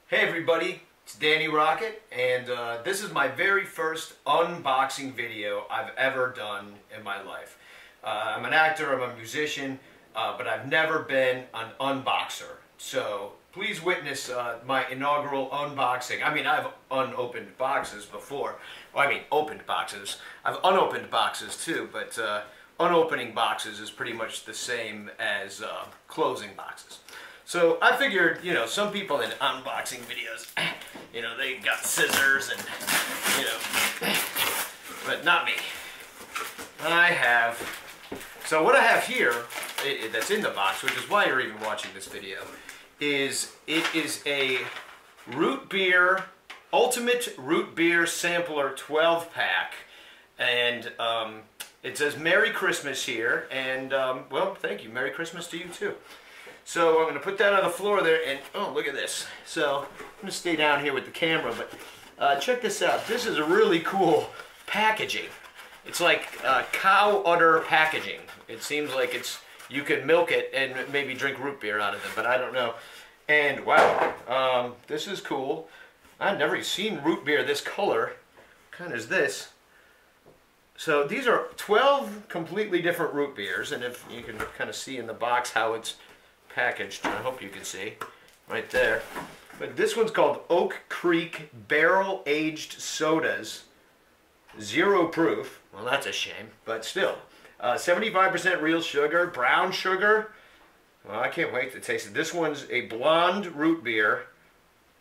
Hey everybody, it's Danny Rocket, and this is my very first unboxing video I've ever done in my life. I'm an actor, I'm a musician, but I've never been an unboxer. So please witness my inaugural unboxing. I mean, I've unopened boxes before. Well, I mean, opened boxes. I've unopened boxes too, but unopening boxes is pretty much the same as closing boxes. So I figured, you know, some people in unboxing videos, you know, they got scissors and, you know, but not me. So what I have here, that's in the box, which is why you're even watching this video, is a root beer, Ultimate Root Beer Sampler 12 pack. And it says Merry Christmas here, and well, thank you, Merry Christmas to you too. So I'm going to put that on the floor there, and oh, look at this. So I'm going to stay down here with the camera, but check this out. This is a really cool packaging. It's like cow udder packaging. It seems like you can milk it and maybe drink root beer out of it, but I don't know. And wow, this is cool. I've never seen root beer this color. What kind is this? So these are 12 completely different root beers, and if you can kind of see in the box how it's packaged, I hope you can see right there. But this one's called Oak Creek Barrel Aged Sodas, 0 proof. Well, that's a shame, but still. 75% real sugar, brown sugar. Well, I can't wait to taste it. This one's a blonde root beer.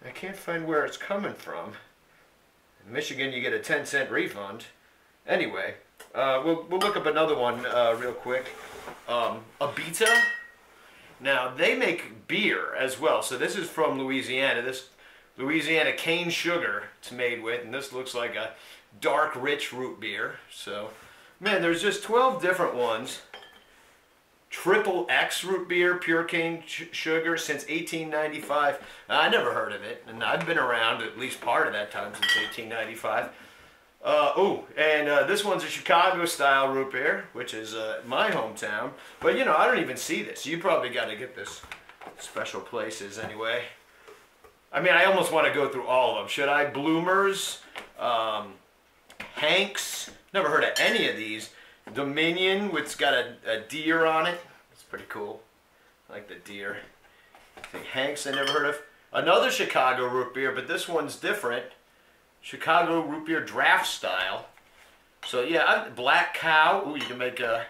I can't find where it's coming from. In Michigan, you get a 10-cent refund. Anyway, we'll look up another one real quick. Abita. Now, they make beer as well. So this is from Louisiana. This Louisiana cane sugar it's made with, and this looks like a dark, rich root beer. So, man, there's just 12 different ones. Triple X root beer, pure cane sugar since 1895. I never heard of it, and I've been around at least part of that time since 1895. This one's a Chicago-style root beer, which is my hometown. But, you know, I don't even see this. You probably got to get this special places anyway. I mean, I almost want to go through all of them. Should I? Bloomers, Hanks. Never heard of any of these. Dominion, which got a deer on it. It's pretty cool. I like the deer. I think Hanks I never heard of. Another Chicago root beer, but this one's different. Chicago root beer draft style. So yeah, Black Cow. Ooh, you can make a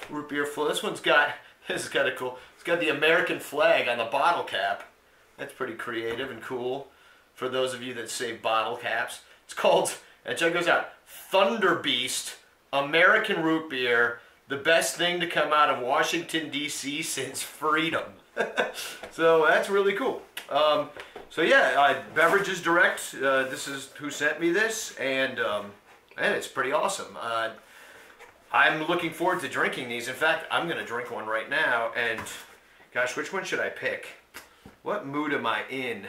root beer full. This is kind of cool. It's got the American flag on the bottle cap. That's pretty creative and cool for those of you that save bottle caps. It's called, and check this out, Thunder Beast American Root Beer, the best thing to come out of Washington, D.C. since freedom. So that's really cool. So yeah, Beverages Direct, this is who sent me this, and it's pretty awesome. I'm looking forward to drinking these. In fact, I'm going to drink one right now, and gosh, which one should I pick? What mood am I in?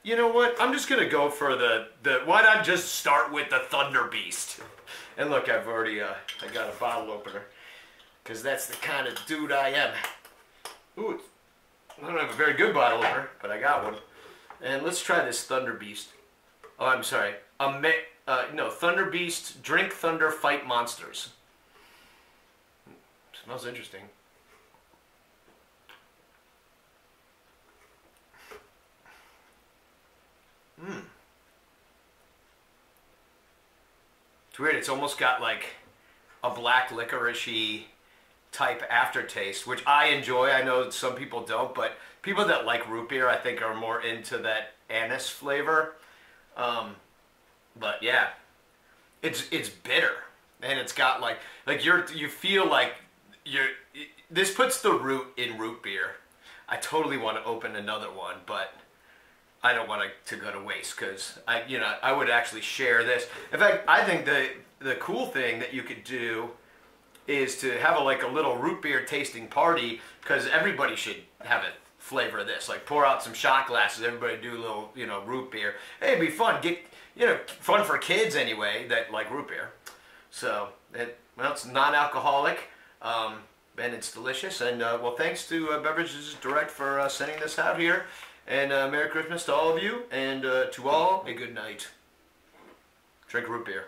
You know what, I'm just going to go for why not just start with the Thunder Beast? And look, I've already, I got a bottle opener, because that's the kind of dude I am. Ooh, I don't have a very good bottle opener, but I got one. And let's try this Thunder Beast. Oh, I'm sorry. No, Thunder Beast, Drink Thunder, Fight Monsters. Smells interesting. It's weird. It's almost got like a black licorice-y type aftertaste, which I enjoy. I know some people don't, but people that like root beer, I think, are more into that anise flavor. But yeah, it's bitter, and it's got like you feel like this puts the root in root beer. I totally want to open another one, but I don't want to go to waste, because I would actually share this. In fact, I think the cool thing that you could do is to have a little root beer tasting party, because everybody should have a flavor of this. Like, pour out some shot glasses, everybody do a little, root beer. Hey, it'd be fun. Fun for kids anyway that like root beer. So, it's non-alcoholic, and it's delicious. And well, thanks to Beverages Direct for sending this out here. And Merry Christmas to all of you, and to all, a good night. Drink root beer.